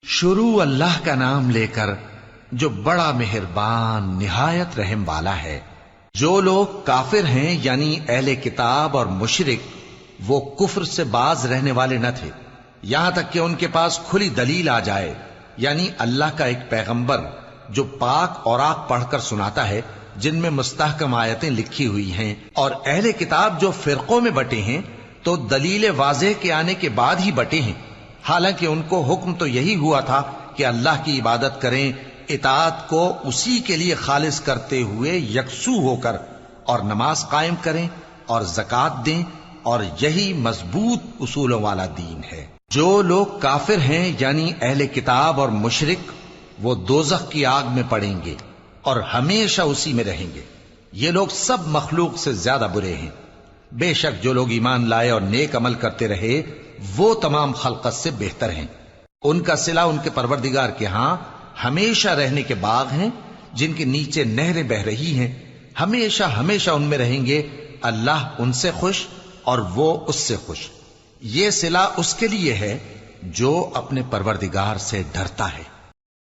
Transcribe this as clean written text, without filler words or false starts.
شروع اللہ کا نام لے کر جو بڑا مہربان نہایت رحم والا ہے۔ جو لوگ کافر ہیں یعنی اہل کتاب اور مشرک، وہ کفر سے باز رہنے والے نہ تھے یہاں تک کہ ان کے پاس کھلی دلیل آ جائے، یعنی اللہ کا ایک پیغمبر جو پاک اوراق پڑھ کر سناتا ہے جن میں مستحکم آیتیں لکھی ہوئی ہیں، اور اہل کتاب جو فرقوں میں بٹے ہیں تو دلیل واضح کے آنے کے بعد ہی بٹے ہیں، حالانکہ ان کو حکم تو یہی ہوا تھا کہ اللہ کی عبادت کریں، اطاعت کو اسی کے لیے خالص کرتے ہوئے یکسو ہو کر، اور نماز قائم کریں اور زکوٰۃ دیں، اور یہی مضبوط اصولوں والا دین ہے۔ جو لوگ کافر ہیں یعنی اہل کتاب اور مشرک، وہ دوزخ کی آگ میں پڑیں گے اور ہمیشہ اسی میں رہیں گے۔ یہ لوگ سب مخلوق سے زیادہ برے ہیں۔ بے شک جو لوگ ایمان لائے اور نیک عمل کرتے رہے وہ تمام خلقت سے بہتر ہیں۔ ان کا صلہ ان کے پروردگار کے ہاں ہمیشہ رہنے کے باغ ہیں جن کے نیچے نہریں بہ رہی ہیں، ہمیشہ ہمیشہ ان میں رہیں گے۔ اللہ ان سے خوش اور وہ اس سے خوش۔ یہ صلہ اس کے لیے ہے جو اپنے پروردگار سے ڈرتا ہے۔